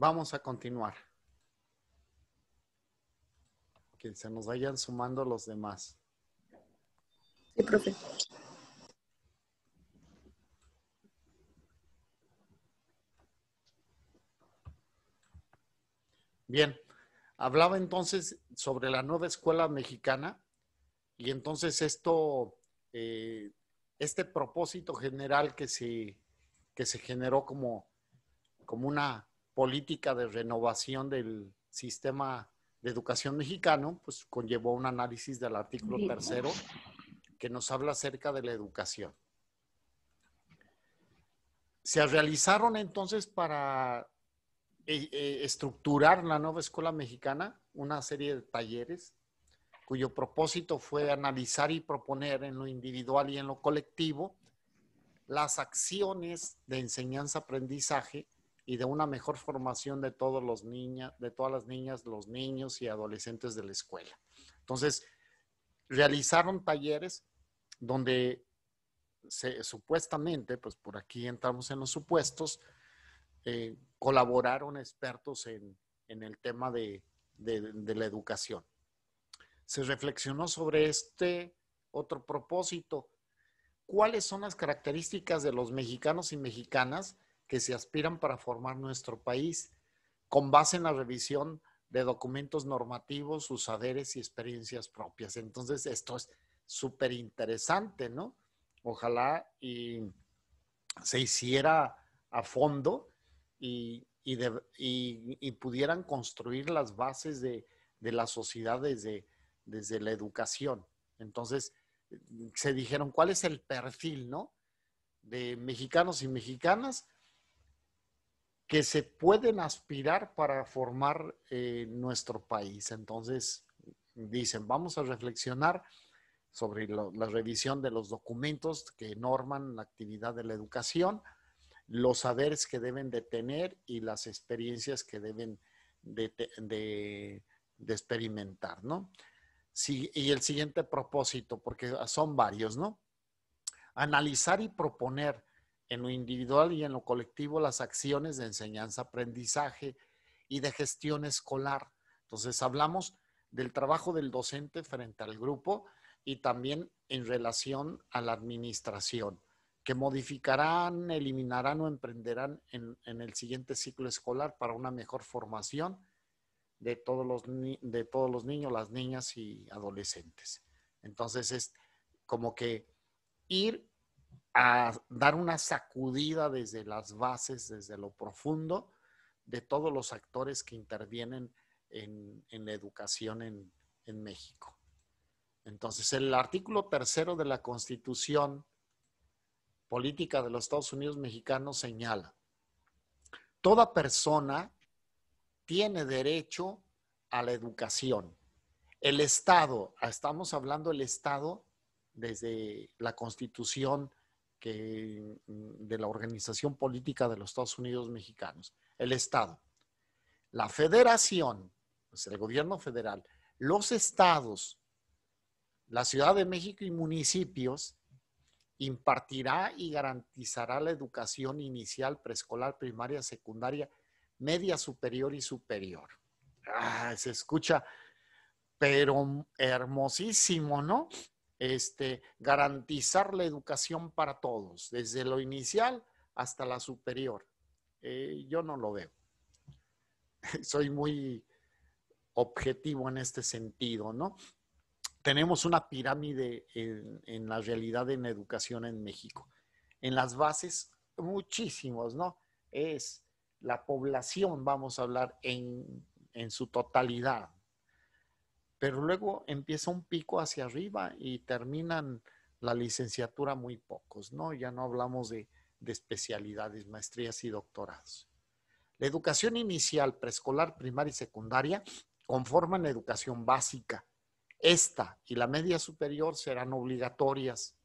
Vamos a continuar. Que se nos vayan sumando los demás. Sí, profe. Bien, hablaba entonces sobre la nueva escuela mexicana y entonces este propósito general que se generó como una política de renovación del sistema de educación mexicano, pues conllevó un análisis del artículo 3 que nos habla acerca de la educación. Se realizaron entonces para estructurar la nueva escuela mexicana una serie de talleres cuyo propósito fue analizar y proponer en lo individual y en lo colectivo las acciones de enseñanza-aprendizaje y de una mejor formación de todas las niñas, los niños y adolescentes de la escuela. Entonces, realizaron talleres donde supuestamente, pues por aquí entramos en los supuestos, colaboraron expertos en el tema de la educación. Se reflexionó sobre este otro propósito. ¿Cuáles son las características de los mexicanos y mexicanas que se aspiran para formar nuestro país con base en la revisión de documentos normativos, sus saberes y experiencias propias? Entonces, esto es súper interesante, ¿no? Ojalá y se hiciera a fondo y pudieran construir las bases de la sociedad desde la educación. Entonces, se dijeron, ¿cuál es el perfil, no? De mexicanos y mexicanas que se pueden aspirar para formar nuestro país. Entonces, dicen, vamos a reflexionar sobre la revisión de los documentos que norman la actividad de la educación, los saberes que deben de tener y las experiencias que deben de experimentar, ¿no? Sí, y el siguiente propósito, porque son varios, ¿no? Analizar y proponer en lo individual y en lo colectivo las acciones de enseñanza-aprendizaje y de gestión escolar. Entonces, hablamos del trabajo del docente frente al grupo y también en relación a la administración, que modificarán, eliminarán o emprenderán en el siguiente ciclo escolar para una mejor formación de todos los niños, las niñas y adolescentes. Entonces, es como que ir a dar una sacudida desde las bases, desde lo profundo de todos los actores que intervienen en la educación en México. Entonces, el artículo 3 de la Constitución Política de los Estados Unidos Mexicanos señala: toda persona tiene derecho a la educación. El Estado, estamos hablando del Estado desde la Constitución de la Organización Política de los Estados Unidos Mexicanos. El Estado, la Federación, pues el gobierno federal, los estados, la Ciudad de México y municipios impartirá y garantizará la educación inicial, preescolar, primaria, secundaria, media, superior y superior. Se escucha, pero hermosísimo, ¿no? Garantizar la educación para todos, desde lo inicial hasta la superior. Yo no lo veo. Soy muy objetivo en este sentido, ¿no? Tenemos una pirámide en la realidad en la educación en México. En las bases, muchísimos, ¿no? Es la población, vamos a hablar en su totalidad. Pero luego empieza un pico hacia arriba y terminan la licenciatura muy pocos, ¿no? Ya no hablamos de especialidades, maestrías y doctorados. La educación inicial, preescolar, primaria y secundaria conforman la educación básica. Esta y la media superior serán obligatorias.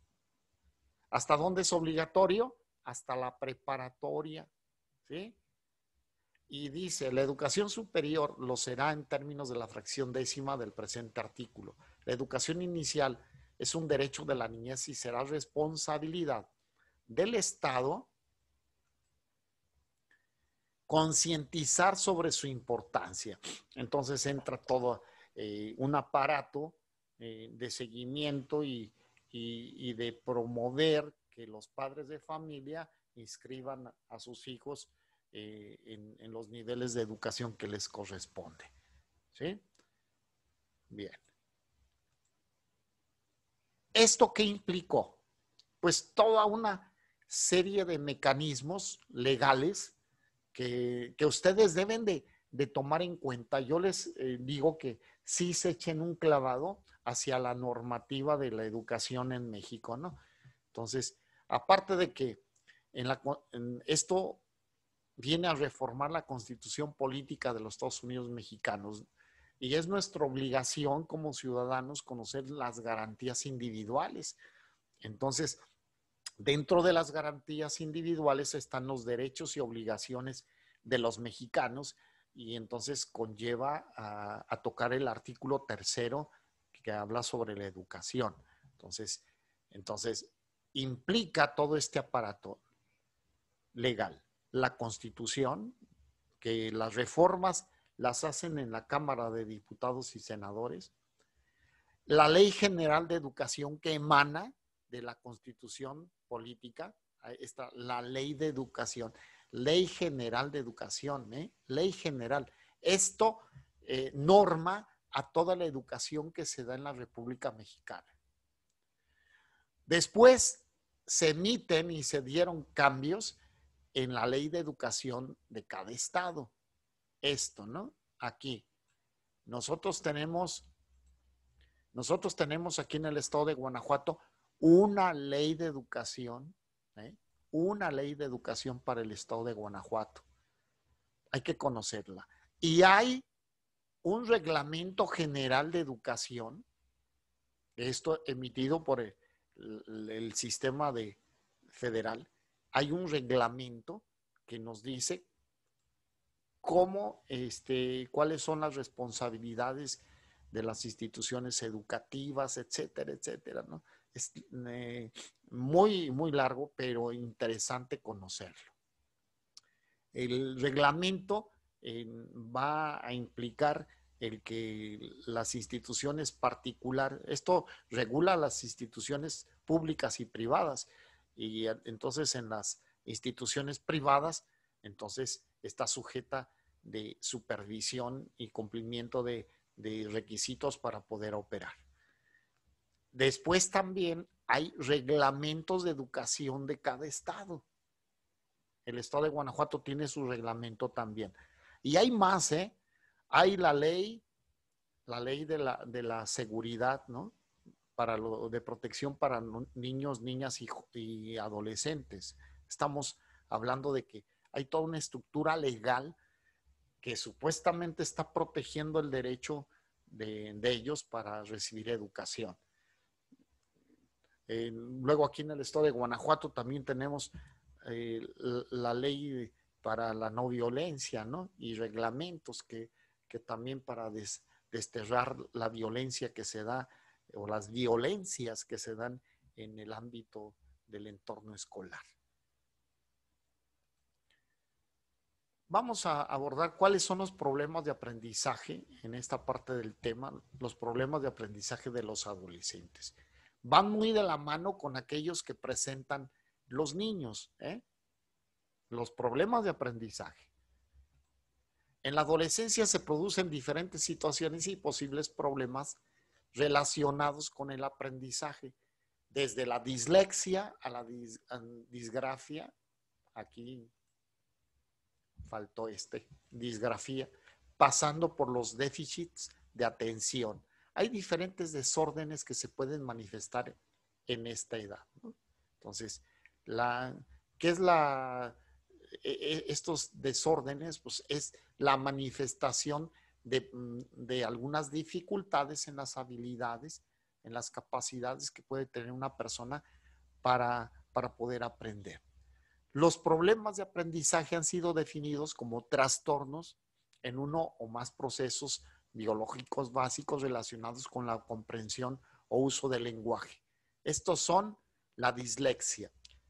¿Hasta dónde es obligatorio? Hasta la preparatoria, ¿sí? Y dice, la educación superior lo será en términos de la fracción décima del presente artículo. La educación inicial es un derecho de la niñez y será responsabilidad del Estado concientizar sobre su importancia. Entonces entra todo un aparato de seguimiento y de promover que los padres de familia inscriban a sus hijos en los niveles de educación que les corresponde. ¿Sí? Bien. ¿Esto qué implicó? Pues toda una serie de mecanismos legales que ustedes deben de tomar en cuenta. Yo les digo que sí se echen un clavado hacia la normativa de la educación en México, ¿no? Entonces, aparte de que esto viene a reformar la Constitución Política de los Estados Unidos Mexicanos y es nuestra obligación como ciudadanos conocer las garantías individuales. Entonces, dentro de las garantías individuales están los derechos y obligaciones de los mexicanos y entonces conlleva a tocar el artículo 3 que habla sobre la educación. Entonces, implica todo este aparato legal. La Constitución, que las reformas las hacen en la Cámara de Diputados y Senadores. La Ley General de Educación que emana de la Constitución Política, está la Ley de Educación, Ley General de Educación, Ley General. Esto norma a toda la educación que se da en la República Mexicana. Después se emiten y se dieron cambios en la Ley de Educación de cada estado. Esto, ¿no? Aquí. Nosotros tenemos aquí en el estado de Guanajuato una ley de educación, una ley de educación para el estado de Guanajuato. Hay que conocerla. Y hay un reglamento general de educación, esto emitido por el sistema federal. Hay un reglamento que nos dice cuáles son las responsabilidades de las instituciones educativas, etcétera, etcétera, ¿no? Es muy, muy largo, pero interesante conocerlo. El reglamento va a implicar el que las instituciones particulares, esto regula las instituciones públicas y privadas, y entonces en las instituciones privadas, entonces está sujeta de supervisión y cumplimiento de requisitos para poder operar. Después también hay reglamentos de educación de cada estado. El estado de Guanajuato tiene su reglamento también. Y hay más, Hay la ley de la seguridad, ¿no? De protección para niños, niñas y adolescentes. Estamos hablando de que hay toda una estructura legal que supuestamente está protegiendo el derecho de ellos para recibir educación. Luego aquí en el estado de Guanajuato también tenemos la ley para la no violencia, ¿no? Y reglamentos que también para desterrar la violencia que se da o las violencias que se dan en el ámbito del entorno escolar. Vamos a abordar cuáles son los problemas de aprendizaje en esta parte del tema, los problemas de aprendizaje de los adolescentes. Van muy de la mano con aquellos que presentan los niños, los problemas de aprendizaje. En la adolescencia se producen diferentes situaciones y posibles problemas relacionados con el aprendizaje, desde la dislexia a la disgrafia, aquí faltó disgrafía, pasando por los déficits de atención. Hay diferentes desórdenes que se pueden manifestar en esta edad, ¿no? Entonces, ¿qué es estos desórdenes? Pues es la manifestación de algunas dificultades en las habilidades, en las capacidades que puede tener una persona para poder aprender. Los problemas de aprendizaje han sido definidos como trastornos en uno o más procesos biológicos básicos relacionados con la comprensión o uso del lenguaje. Estos son la dislexia,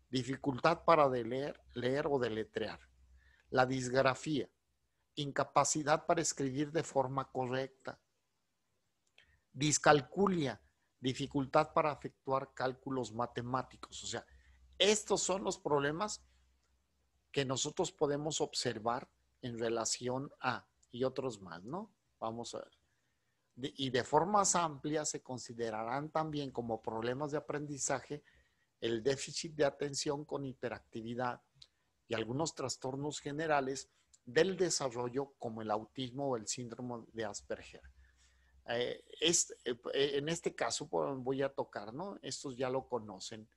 dificultad para leer o deletrear, La disgrafía, incapacidad para escribir de forma correcta. Discalculia, dificultad para efectuar cálculos matemáticos. O sea, estos son los problemas que nosotros podemos observar en relación a, y otros más, ¿no? Vamos a ver. Y de formas amplias se considerarán también como problemas de aprendizaje el déficit de atención con hiperactividad y algunos trastornos generales del desarrollo como el autismo o el síndrome de Asperger. En este caso voy a tocar, ¿no? Estos ya lo conocen.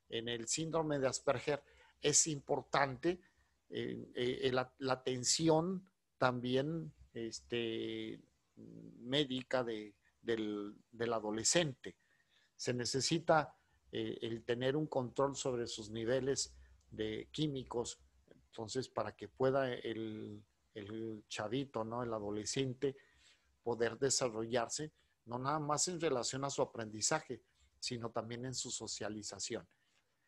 En el síndrome de Asperger es importante la atención también médica del adolescente. Se necesita el tener un control sobre sus niveles de químicos, entonces para que pueda el chavito, ¿no? El adolescente poder desarrollarse, no nada más en relación a su aprendizaje, sino también en su socialización.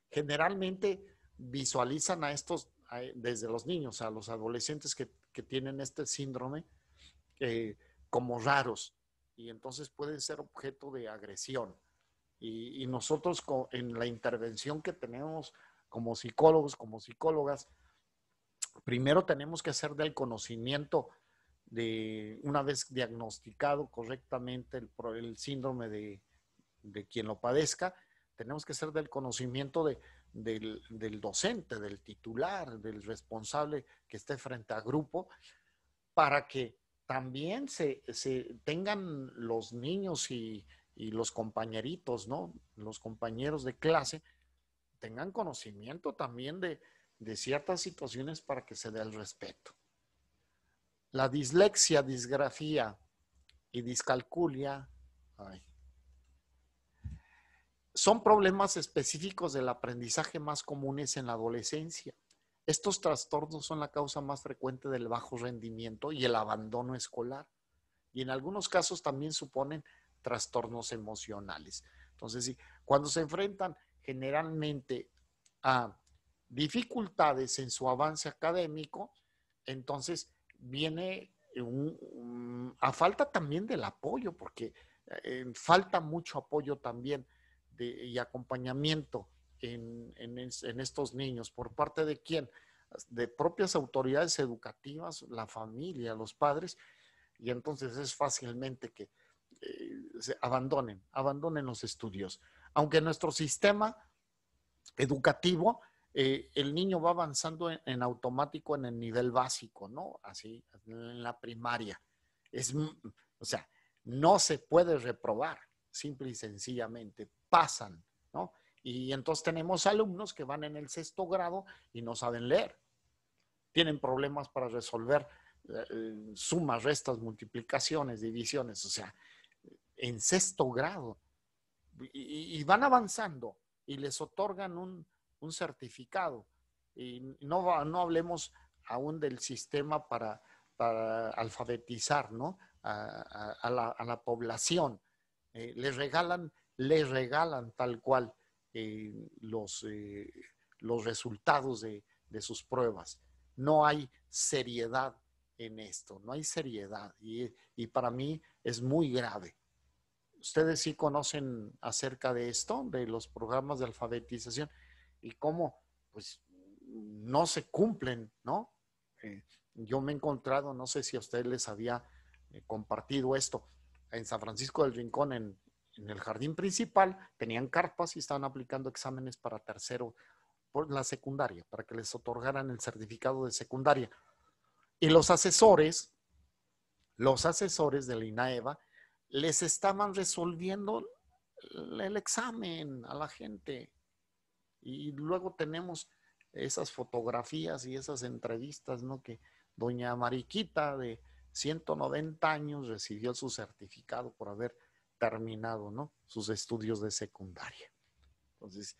Generalmente visualizan a estos, desde los niños a los adolescentes que tienen este síndrome, como raros, y entonces pueden ser objeto de agresión. Y nosotros en la intervención que tenemos como psicólogos, como psicólogas, primero tenemos que hacer del conocimiento de, una vez diagnosticado correctamente el síndrome de quien lo padezca, tenemos que hacer del conocimiento del docente, del titular, del responsable que esté frente a grupo, para que también se tengan los niños y los compañeritos, ¿no? Los compañeros de clase tengan conocimiento también de ciertas situaciones para que se dé el respeto. La dislexia, disgrafía y discalculia son problemas específicos del aprendizaje más comunes en la adolescencia. Estos trastornos son la causa más frecuente del bajo rendimiento y el abandono escolar. Y en algunos casos también suponen trastornos emocionales. Entonces, sí, cuando se enfrentan generalmente a dificultades en su avance académico, entonces viene a falta también del apoyo, porque falta mucho apoyo también y acompañamiento en estos niños. ¿Por parte de quién? De propias autoridades educativas, la familia, los padres, y entonces es fácilmente que se abandonen los estudios. Aunque nuestro sistema educativo, el niño va avanzando en automático en el nivel básico, ¿no? Así, en la primaria. O sea, no se puede reprobar, simple y sencillamente. Pasan, ¿no? Y entonces tenemos alumnos que van en el 6º grado y no saben leer. Tienen problemas para resolver sumas, restas, multiplicaciones, divisiones, o sea, en 6º grado. Y van avanzando y les otorgan un certificado. Y no hablemos aún del sistema para alfabetizar, ¿no? a la población. Les regalan tal cual los resultados de sus pruebas. No hay seriedad en esto, no hay seriedad. Y para mí es muy grave. ¿Ustedes sí conocen acerca de esto, de los programas de alfabetización y cómo pues no se cumplen, ¿no? Yo me he encontrado, no sé si a ustedes les había compartido esto, en San Francisco del Rincón, en el jardín principal, tenían carpas y estaban aplicando exámenes para tercero por la secundaria, para que les otorgaran el certificado de secundaria. Y los asesores de la INAEVA les estaban resolviendo el examen a la gente. Y luego tenemos esas fotografías y esas entrevistas, ¿no? Que doña Mariquita, de 190 años, recibió su certificado por haber terminado, ¿no? Sus estudios de secundaria. Entonces,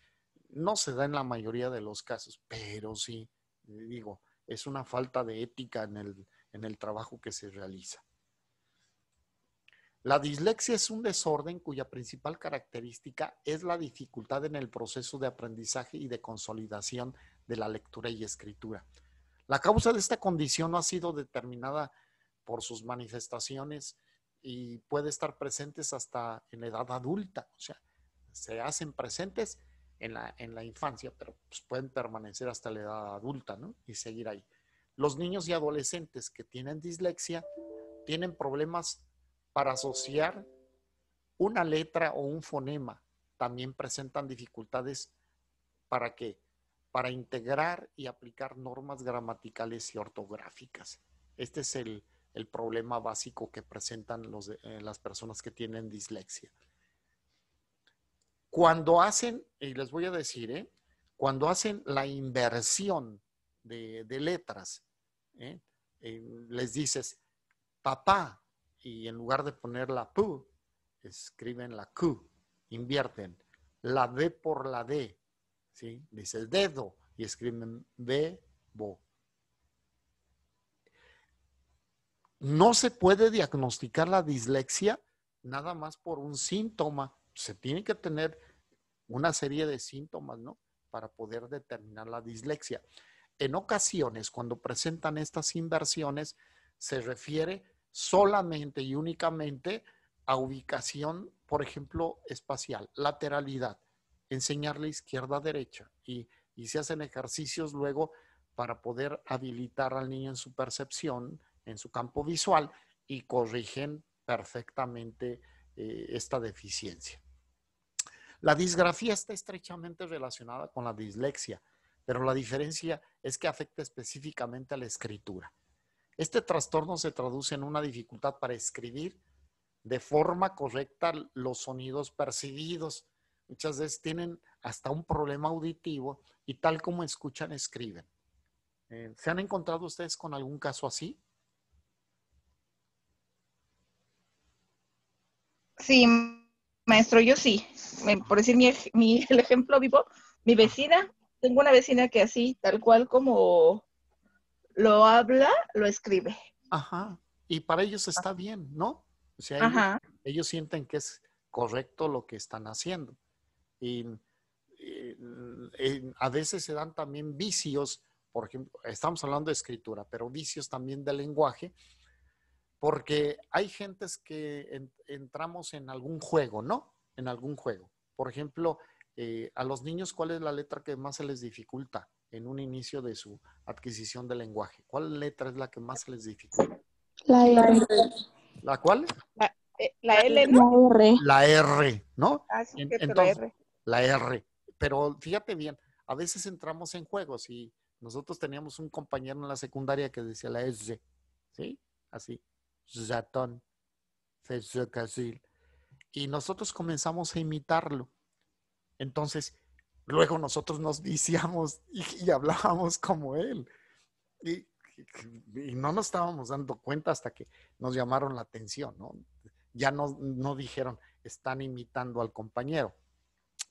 no se da en la mayoría de los casos, pero sí, digo, es una falta de ética en el trabajo que se realiza. La dislexia es un desorden cuya principal característica es la dificultad en el proceso de aprendizaje y de consolidación de la lectura y escritura. La causa de esta condición no ha sido determinada por sus manifestaciones y puede estar presentes hasta en la edad adulta. O sea, se hacen presentes en la infancia, pero pues pueden permanecer hasta la edad adulta, ¿no? Y seguir ahí. Los niños y adolescentes que tienen dislexia tienen problemas para asociar una letra o un fonema. También presentan dificultades para qué, para integrar y aplicar normas gramaticales y ortográficas. Este es el problema básico que presentan las personas que tienen dislexia. Cuando hacen, y les voy a decir, cuando hacen la inversión de letras, les dices papá y en lugar de poner la P, escriben la Q, invierten la D por la D, ¿sí? Dices dedo y escriben bebo. No se puede diagnosticar la dislexia nada más por un síntoma. Se tiene que tener una serie de síntomas, ¿no? Para poder determinar la dislexia. En ocasiones, cuando presentan estas inversiones, se refiere solamente y únicamente a ubicación, por ejemplo, espacial, lateralidad, enseñarle izquierda, derecha y se hacen ejercicios luego para poder habilitar al niño en su percepción, en su campo visual y corrigen perfectamente esta deficiencia. La disgrafía está estrechamente relacionada con la dislexia, pero la diferencia es que afecta específicamente a la escritura. Este trastorno se traduce en una dificultad para escribir de forma correcta los sonidos percibidos. Muchas veces tienen hasta un problema auditivo y tal como escuchan, escriben. ¿Se han encontrado ustedes con algún caso así? Sí, maestro, yo sí. Por decir el ejemplo vivo, mi vecina, tengo una vecina que así, tal cual como lo habla, lo escribe. Ajá. Y para ellos está bien, ¿no? O sea, Ajá. ellos sienten que es correcto lo que están haciendo. Y a veces se dan también vicios, por ejemplo, estamos hablando de escritura, pero vicios también de lenguaje, porque hay gentes que entramos en algún juego, ¿no? En algún juego. Por ejemplo, a los niños, ¿cuál es la letra que más se les dificulta en un inicio de su adquisición de lenguaje? ¿Cuál letra es la que más se les dificulta? La R. ¿La cuál? La L, ¿no? La R. La R, ¿no? Ah, sí, cierto, la Entonces, R. la R. Pero fíjate bien, a veces entramos en juegos y nosotros teníamos un compañero en la secundaria que decía la S, ¿sí? Así, ratón, ferrocarril. Y nosotros comenzamos a imitarlo. Entonces, luego nosotros nos viciamos y hablábamos como él. Y, y no nos estábamos dando cuenta hasta que nos llamaron la atención, ¿no? Ya no dijeron, están imitando al compañero,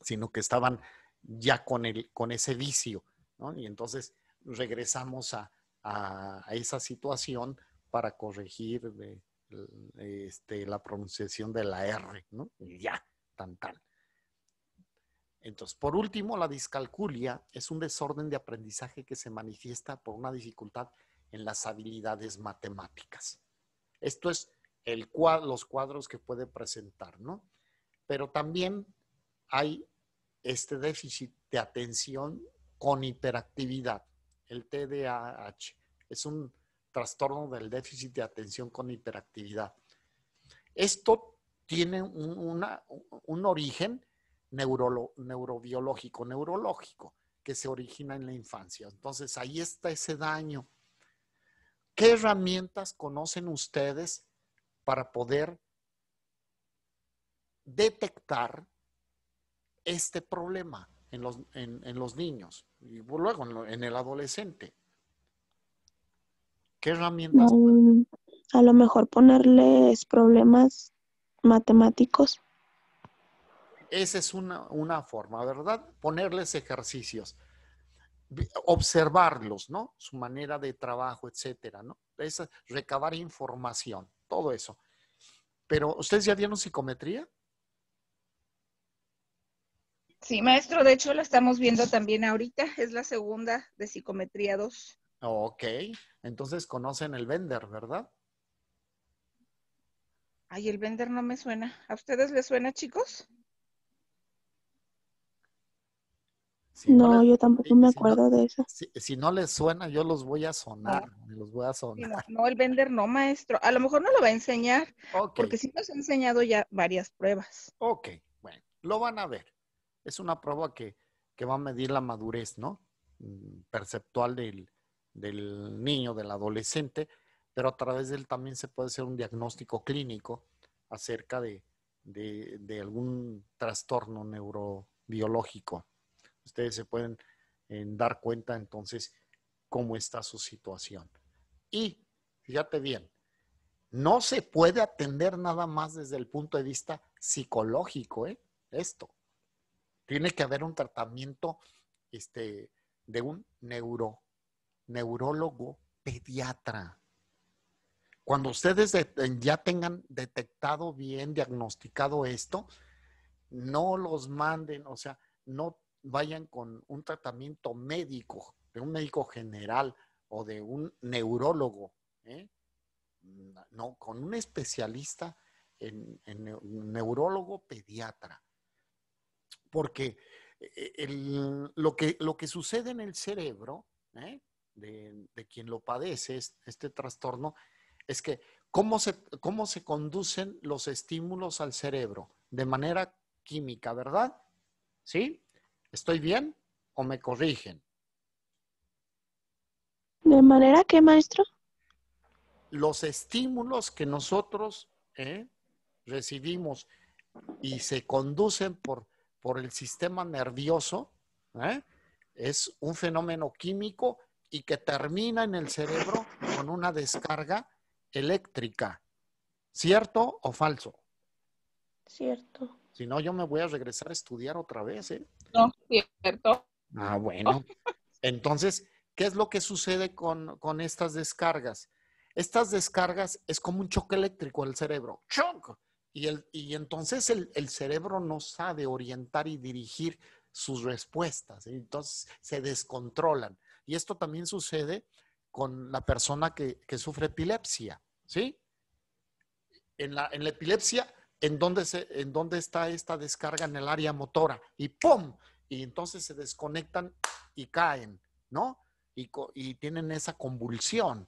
sino que estaban ya con ese vicio, ¿no? Y entonces regresamos a esa situación para corregir la pronunciación de la R, ¿no? Y ya, tan. Entonces, por último, la discalculia es un desorden de aprendizaje que se manifiesta por una dificultad en las habilidades matemáticas. Esto es los cuadros que puede presentar, ¿no? Pero también hay este déficit de atención con hiperactividad, el TDAH. Es un trastorno del déficit de atención con hiperactividad. Esto tiene un origen neurológico, que se origina en la infancia. Entonces, ahí está ese daño. ¿Qué herramientas conocen ustedes para poder detectar este problema en los niños y luego en el adolescente? ¿Qué herramientas? A lo mejor ponerles problemas matemáticos. Esa es una forma, ¿verdad? Ponerles ejercicios, observarlos, ¿no? Su manera de trabajo, etcétera, ¿no? Es recabar información, todo eso. Pero, ¿ustedes ya vieron psicometría? Sí, maestro, de hecho la estamos viendo también ahorita, es la segunda de psicometría 2. Ok, entonces conocen el Bender, ¿verdad? Ay, el Bender no me suena. ¿A ustedes les suena, chicos? Si no No, les, yo tampoco me acuerdo de eso. si no les suena, yo los voy a No, sonar, me los voy a sí, sonar. no, no, el Bender no, maestro. A lo mejor no lo va a enseñar, Ok, porque sí nos ha enseñado ya varias pruebas. ok, bueno, lo van a ver. Es una prueba que va a medir la madurez, ¿no? Perceptual del niño, del adolescente, pero a través de él también se puede hacer un diagnóstico clínico acerca de algún trastorno neurobiológico. Ustedes se pueden dar cuenta entonces cómo está su situación. Y fíjate bien, no se puede atender nada más desde el punto de vista psicológico, ¿eh? Esto. Tiene que haber un tratamiento de un neurólogo pediatra. Cuando ustedes ya tengan detectado bien, diagnosticado esto, no los manden, o sea, no vayan con un tratamiento médico, de un médico general o de un neurólogo, ¿eh? No, con un especialista en neurólogo pediatra. Porque lo que sucede en el cerebro, ¿eh? De quien lo padece, este trastorno, es que cómo se conducen los estímulos al cerebro de manera química, ¿verdad? ¿Sí? ¿Estoy bien o me corrigen? ¿De manera que, maestro? Los estímulos que nosotros recibimos y se conducen por el sistema nervioso, ¿eh? Es un fenómeno químico y que termina en el cerebro con una descarga eléctrica. ¿Cierto o falso? Cierto. Si no, yo me voy a regresar a estudiar otra vez, ¿eh? No, cierto. Ah, bueno. Entonces, ¿qué es lo que sucede con estas descargas? Estas descargas es como un choque eléctrico al cerebro. ¡Choc! Y entonces el cerebro no sabe orientar y dirigir sus respuestas. Entonces se descontrolan. Y esto también sucede con la persona que sufre epilepsia. ¿Sí? En la epilepsia, en dónde está esta descarga en el área motora? Y ¡pum! Y entonces se desconectan y caen, ¿no? Y tienen esa convulsión.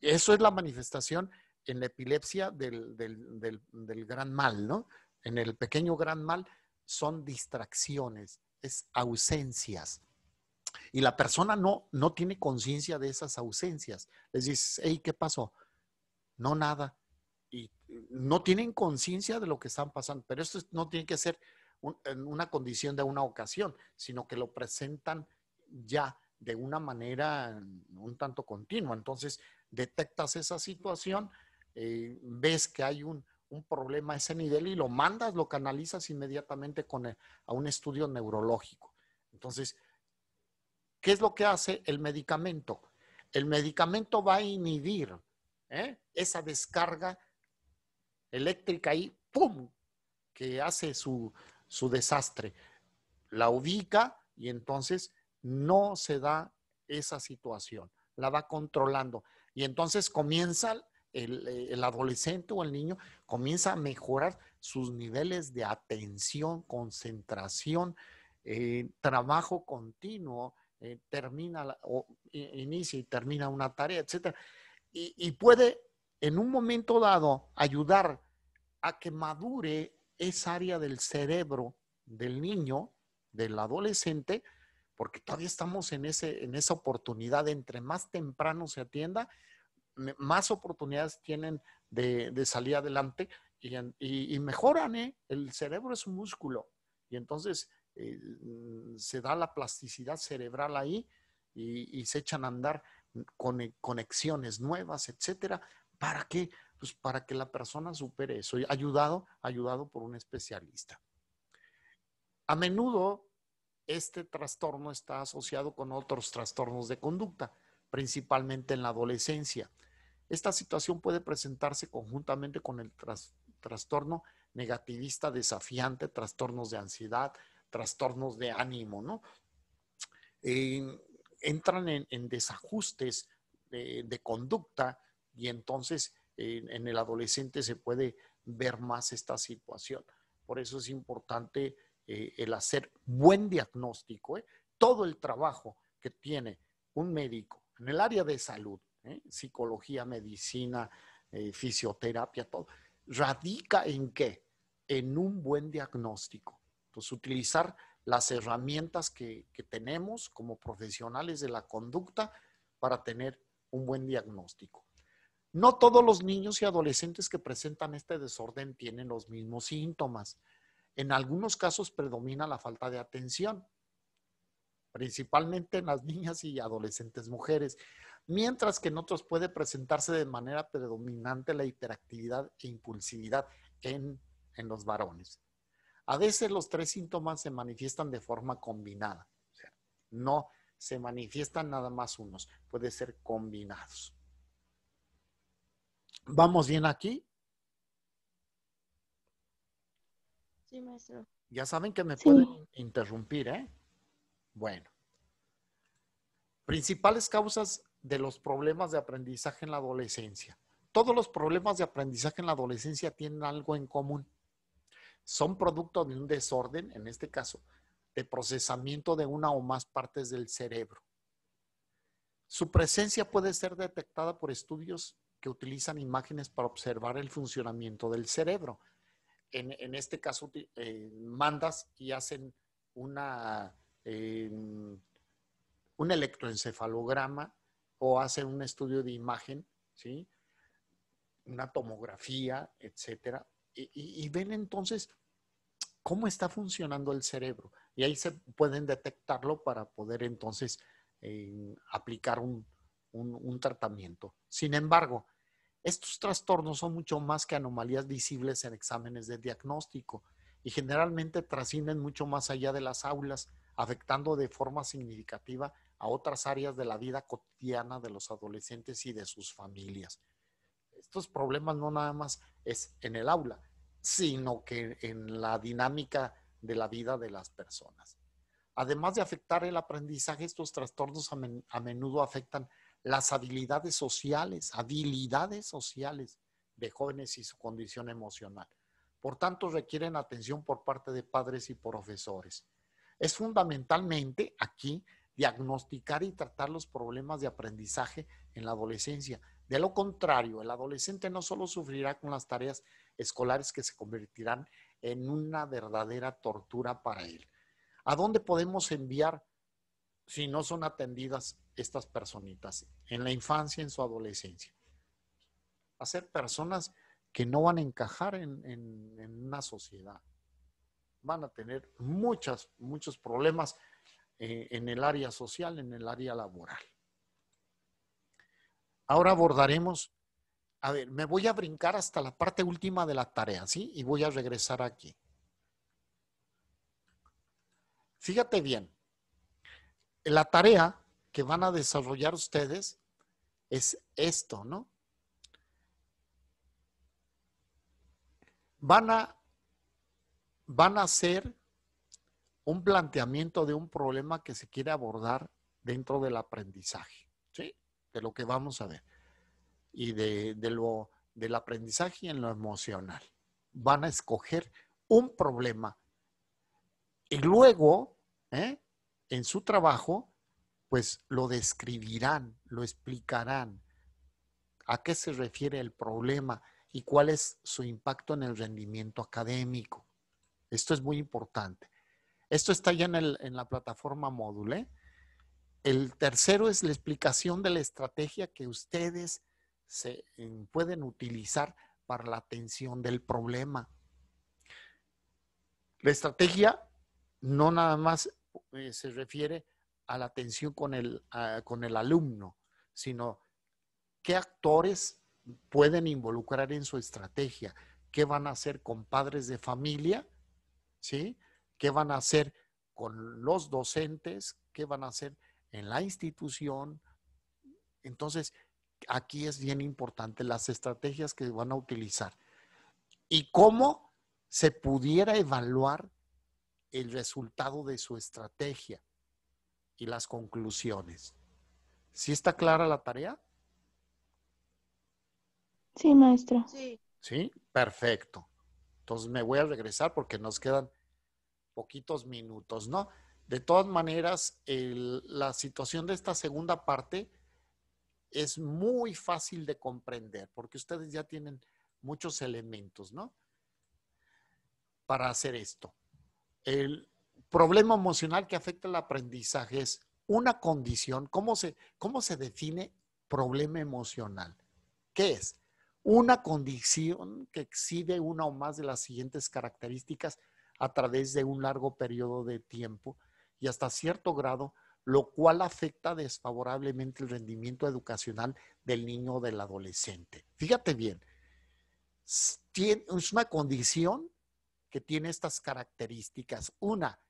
Eso es la manifestación en la epilepsia del gran mal, ¿no? En el pequeño gran mal son distracciones, es ausencias. Y la persona no tiene conciencia de esas ausencias. Les dices, hey, ¿qué pasó? No, nada. Y no tienen conciencia de lo que están pasando, pero esto no tiene que ser en una condición de una ocasión, sino que lo presentan ya de una manera un tanto continua. Entonces, detectas esa situación, ves que hay un problema a ese nivel y lo mandas, lo canalizas inmediatamente a un estudio neurológico. Entonces, ¿qué es lo que hace el medicamento? El medicamento va a inhibir esa descarga eléctrica ahí, ¡pum!, que hace su desastre. La ubica y entonces no se da esa situación, la va controlando. Y entonces comienza el adolescente o el niño, comienza a mejorar sus niveles de atención, concentración, trabajo continuo, inicia y termina una tarea, etcétera. Y puede en un momento dado ayudar a que madure esa área del cerebro del niño, del adolescente, porque todavía estamos en esa oportunidad. Entre más temprano se atienda, más oportunidades tienen de salir adelante y mejoran, ¿eh? El cerebro es un músculo y entonces se da la plasticidad cerebral ahí y se echan a andar conexiones nuevas, etcétera. ¿Para qué? Pues para que la persona supere eso, ayudado por un especialista. A menudo este trastorno está asociado con otros trastornos de conducta, principalmente en la adolescencia. Esta situación puede presentarse conjuntamente con el trastorno negativista desafiante, trastornos de ansiedad, trastornos de ánimo, ¿no? entran en desajustes de conducta y entonces en el adolescente se puede ver más esta situación. Por eso es importante el hacer buen diagnóstico, todo el trabajo que tiene un médico en el área de salud, psicología, medicina, fisioterapia, todo, radica en qué? En un buen diagnóstico. Entonces, utilizar las herramientas que tenemos como profesionales de la conducta para tener un buen diagnóstico. No todos los niños y adolescentes que presentan este desorden tienen los mismos síntomas. En algunos casos predomina la falta de atención, principalmente en las niñas y adolescentes mujeres, mientras que en otros puede presentarse de manera predominante la hiperactividad e impulsividad en los varones. A veces los tres síntomas se manifiestan de forma combinada, o sea, no se manifiestan nada más unos, puede ser combinados. ¿Vamos bien aquí? Sí, maestro. Ya saben que me Sí. pueden interrumpir, ¿eh? Bueno. Principales causas de los problemas de aprendizaje en la adolescencia. Todos los problemas de aprendizaje en la adolescencia tienen algo en común. Son producto de un desorden, en este caso, de procesamiento de una o más partes del cerebro. Su presencia puede ser detectada por estudios que utilizan imágenes para observar el funcionamiento del cerebro. En este caso, mandas y hacen un electroencefalograma o hacen un estudio de imagen, ¿sí? Una tomografía, etcétera, y ven entonces cómo está funcionando el cerebro. Y ahí se pueden detectarlo para poder entonces aplicar un tratamiento. Sin embargo, estos trastornos son mucho más que anomalías visibles en exámenes de diagnóstico y generalmente trascienden mucho más allá de las aulas, afectando de forma significativa a otras áreas de la vida cotidiana de los adolescentes y de sus familias. Estos problemas no nada más es en el aula, sino que en la dinámica de la vida de las personas. Además de afectar el aprendizaje, estos trastornos a menudo afectan las habilidades sociales de jóvenes y su condición emocional. Por tanto, requieren atención por parte de padres y profesores. Es fundamentalmente aquí diagnosticar y tratar los problemas de aprendizaje en la adolescencia. De lo contrario, el adolescente no solo sufrirá con las tareas escolares que se convertirán en una verdadera tortura para él. ¿A dónde podemos enviar si no son atendidas estas personitas en la infancia, en su adolescencia? A ser personas que no van a encajar en una sociedad. Van a tener muchos problemas en el área social, en el área laboral. Ahora abordaremos, a ver, me voy a brincar hasta la parte última de la tarea, ¿sí? Y voy a regresar aquí. Fíjate bien, la tarea que van a desarrollar ustedes es esto, ¿no? Van a hacer un planteamiento de un problema que se quiere abordar dentro del aprendizaje, ¿sí? De lo que vamos a ver. Y del aprendizaje y en lo emocional. Van a escoger un problema. Y luego, en su trabajo, pues lo describirán, lo explicarán. ¿A qué se refiere el problema y cuál es su impacto en el rendimiento académico? Esto es muy importante. Esto está ya en la plataforma Módule. El tercero es la explicación de la estrategia que ustedes pueden utilizar para la atención del problema. La estrategia no nada más se refiere a la atención con el alumno, sino qué actores pueden involucrar en su estrategia, qué van a hacer con padres de familia, ¿sí? ¿Qué van a hacer con los docentes? ¿Qué van a hacer en la institución? Entonces, aquí es bien importante las estrategias que van a utilizar y cómo se pudiera evaluar el resultado de su estrategia y las conclusiones. ¿Sí está clara la tarea? Sí, maestro. Sí. ¿Sí? Perfecto. Entonces me voy a regresar porque nos quedan poquitos minutos, ¿no? De todas maneras, la situación de esta segunda parte es muy fácil de comprender porque ustedes ya tienen muchos elementos, ¿no? Para hacer esto. El problema emocional que afecta el aprendizaje es una condición. ¿Cómo se define problema emocional? ¿Qué es? Una condición que exhibe una o más de las siguientes características a través de un largo periodo de tiempo y hasta cierto grado, lo cual afecta desfavorablemente el rendimiento educacional del niño o del adolescente. Fíjate bien, es una condición que tiene estas características. Una,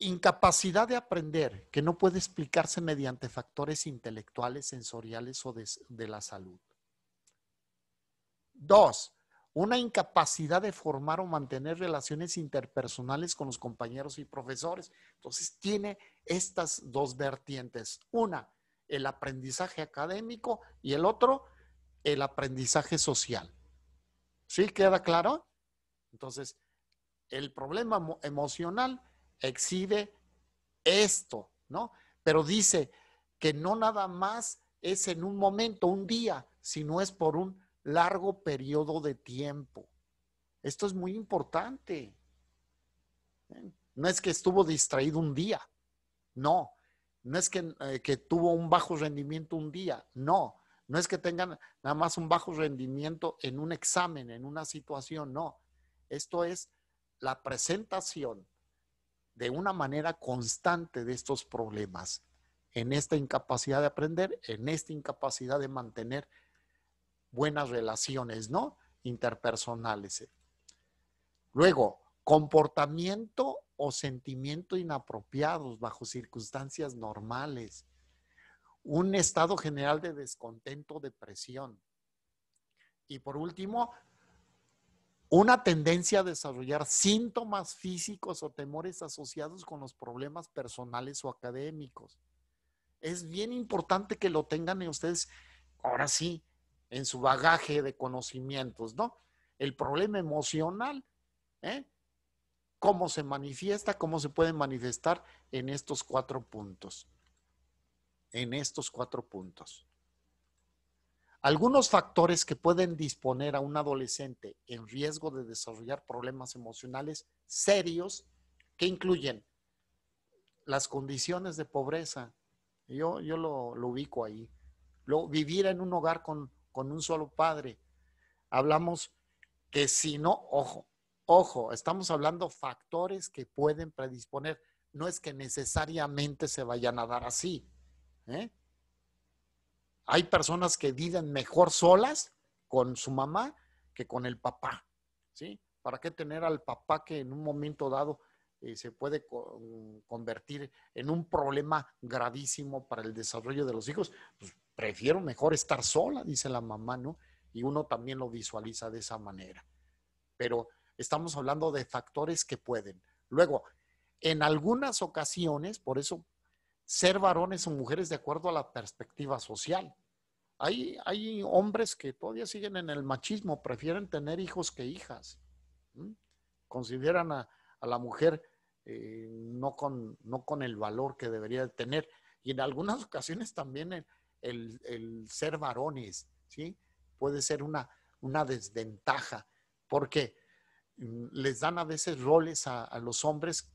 incapacidad de aprender que no puede explicarse mediante factores intelectuales, sensoriales o de la salud. Dos, una incapacidad de formar o mantener relaciones interpersonales con los compañeros y profesores. Entonces tiene estas dos vertientes. Una, el aprendizaje académico y el otro, el aprendizaje social. ¿Sí queda claro? Entonces, el problema emocional exhibe esto, ¿no? Pero dice que no nada más es en un momento, un día, sino es por un largo periodo de tiempo. Esto es muy importante. No es que estuvo distraído un día, no. No es que tuvo un bajo rendimiento un día, no. No es que tengan nada más un bajo rendimiento en un examen, en una situación, no. Esto es la presentación de una manera constante de estos problemas, en esta incapacidad de aprender, en esta incapacidad de mantener buenas relaciones, ¿no? Interpersonales. Luego, comportamiento o sentimiento inapropiados bajo circunstancias normales. Un estado general de descontento, depresión. Y por último, una tendencia a desarrollar síntomas físicos o temores asociados con los problemas personales o académicos. Es bien importante que lo tengan ustedes, ahora sí, en su bagaje de conocimientos, ¿no? El problema emocional, ¿eh? ¿Cómo se manifiesta? ¿Cómo se puede manifestar en estos 4 puntos? En estos 4 puntos. Algunos factores que pueden disponer a un adolescente en riesgo de desarrollar problemas emocionales serios que incluyen las condiciones de pobreza. Yo lo ubico ahí. Vivir en un hogar con un solo padre. Hablamos que si no, ojo, estamos hablando factores que pueden predisponer. No es que necesariamente se vayan a dar así. ¿eh? Hay personas que viven mejor solas con su mamá que con el papá, ¿sí? ¿Para qué tener al papá que en un momento dado se puede convertir en un problema gravísimo para el desarrollo de los hijos? Pues prefiero mejor estar sola, dice la mamá, ¿no? Y uno también lo visualiza de esa manera. Pero estamos hablando de factores que pueden. Luego, en algunas ocasiones, por eso ser varones o mujeres de acuerdo a la perspectiva social. Hay hombres que todavía siguen en el machismo, prefieren tener hijos que hijas. ¿Mm? Consideran a la mujer no con el valor que debería de tener. Y en algunas ocasiones también el ser varones, ¿sí? Puede ser una desventaja, porque les dan a veces roles a los hombres,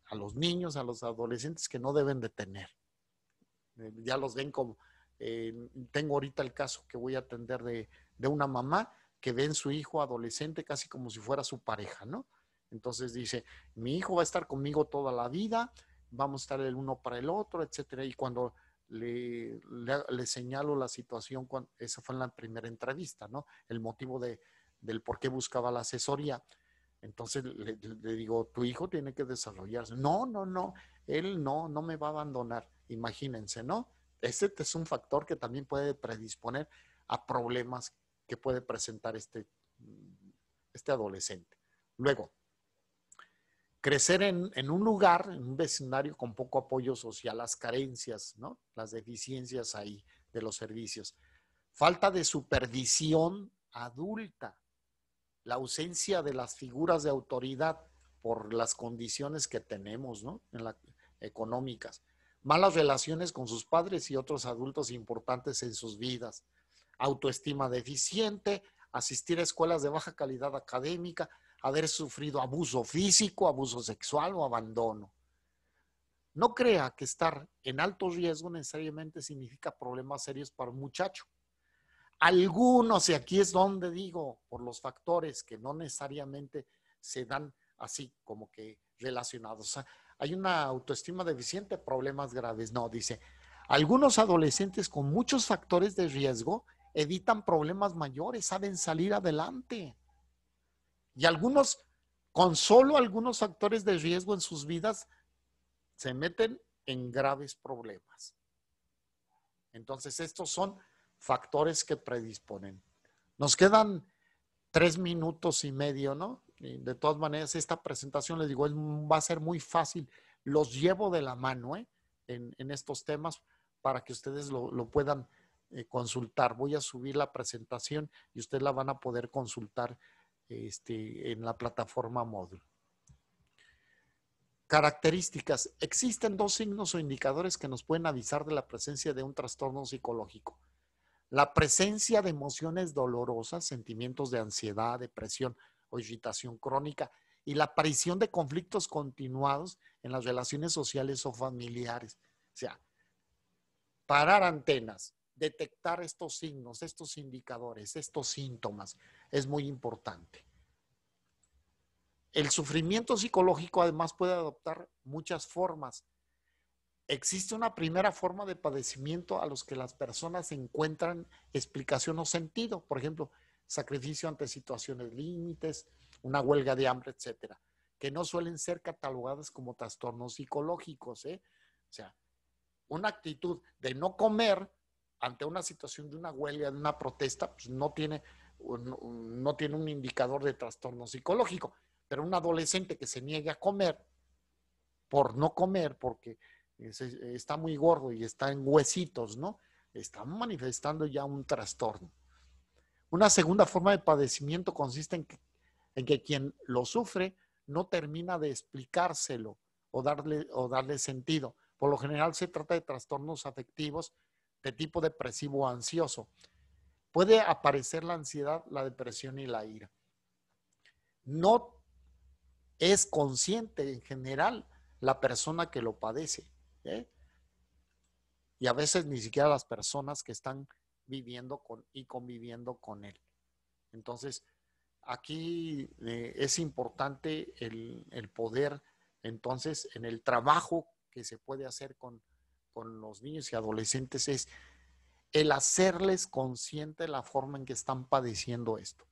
a los niños, a los adolescentes que no deben de tener. Ya los ven como, tengo ahorita el caso que voy a atender de una mamá que ve en su hijo adolescente casi como si fuera su pareja, ¿no? Entonces dice, mi hijo va a estar conmigo toda la vida, vamos a estar el uno para el otro, etcétera. Y cuando le señalo la situación, esa fue en la primera entrevista, ¿no? El motivo del por qué buscaba la asesoría. Entonces le digo, tu hijo tiene que desarrollarse. No, él no me va a abandonar. Imagínense, ¿no? Ese es un factor que también puede predisponer a problemas que puede presentar este adolescente. Luego, crecer en un lugar, en un vecindario con poco apoyo social, las carencias, ¿no? Las deficiencias ahí de los servicios. Falta de supervisión adulta, la ausencia de las figuras de autoridad por las condiciones que tenemos, ¿no? Económicas. Malas relaciones con sus padres y otros adultos importantes en sus vidas. Autoestima deficiente, asistir a escuelas de baja calidad académica, haber sufrido abuso físico, abuso sexual o abandono. No crea que estar en alto riesgo necesariamente significa problemas serios para un muchacho. Algunos, y aquí es donde digo, por los factores que no necesariamente se dan así como que relacionados. O sea, hay una autoestima deficiente, problemas graves. No, dice, algunos adolescentes con muchos factores de riesgo evitan problemas mayores, saben salir adelante. Y algunos, con solo algunos factores de riesgo en sus vidas, se meten en graves problemas. Entonces, estos son factores que predisponen. Nos quedan 3 minutos y medio, ¿no? Y de todas maneras, esta presentación, les digo, va a ser muy fácil. Los llevo de la mano, en estos temas para que ustedes lo puedan consultar. Voy a subir la presentación y ustedes la van a poder consultar en la plataforma Moodle. Características. Existen 2 signos o indicadores que nos pueden avisar de la presencia de un trastorno psicológico. La presencia de emociones dolorosas, sentimientos de ansiedad, depresión o irritación crónica y la aparición de conflictos continuados en las relaciones sociales o familiares. O sea, parar antenas, detectar estos signos, estos indicadores, estos síntomas es muy importante. El sufrimiento psicológico además puede adoptar muchas formas. Existe una primera forma de padecimiento a los que las personas encuentran explicación o sentido. Por ejemplo, sacrificio ante situaciones límites, una huelga de hambre, etcétera, que no suelen ser catalogadas como trastornos psicológicos, ¿eh? O sea, una actitud de no comer ante una situación de una huelga, de una protesta, pues no tiene un indicador de trastorno psicológico. Pero un adolescente que se niegue a comer por no comer, porque está muy gordo y está en huesitos, ¿no? Está manifestando ya un trastorno. Una segunda forma de padecimiento consiste en que quien lo sufre no termina de explicárselo o darle sentido. Por lo general se trata de trastornos afectivos de tipo depresivo o ansioso. Puede aparecer la ansiedad, la depresión y la ira. No es consciente en general la persona que lo padece, ¿eh? Y a veces ni siquiera las personas que están viviendo y conviviendo con él. Entonces, aquí es importante el poder, entonces, en el trabajo que se puede hacer con los niños y adolescentes es el hacerles consciente la forma en que están padeciendo esto.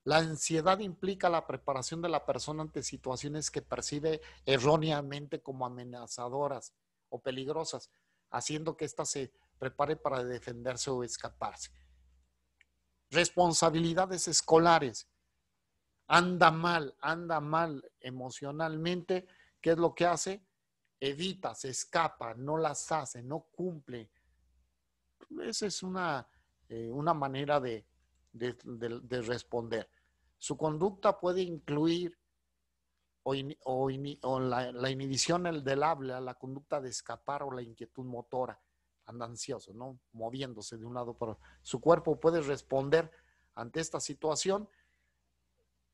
La ansiedad implica la preparación de la persona ante situaciones que percibe erróneamente como amenazadoras o peligrosas, haciendo que ésta se prepare para defenderse o escaparse. Responsabilidades escolares. Anda mal emocionalmente. ¿Qué es lo que hace? Evita, se escapa, no las hace, no cumple. Esa es una manera de responder. Su conducta puede incluir la inhibición del habla, la conducta de escapar o la inquietud motora. Anda ansioso, ¿no? Moviéndose de un lado para otro. Su cuerpo puede responder ante esta situación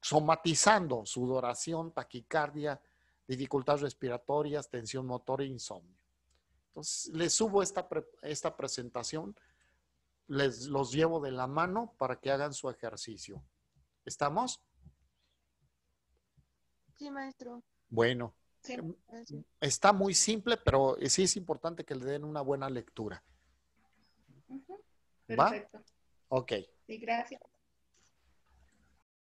somatizando sudoración, taquicardia, dificultades respiratorias, tensión motora e insomnio. Entonces, les subo esta presentación, los llevo de la mano para que hagan su ejercicio. ¿Estamos? Sí, maestro. Bueno, Sí. está muy simple, pero sí es importante que le den una buena lectura. Ujú. ¿Va? Perfecto. Ok. Sí, gracias.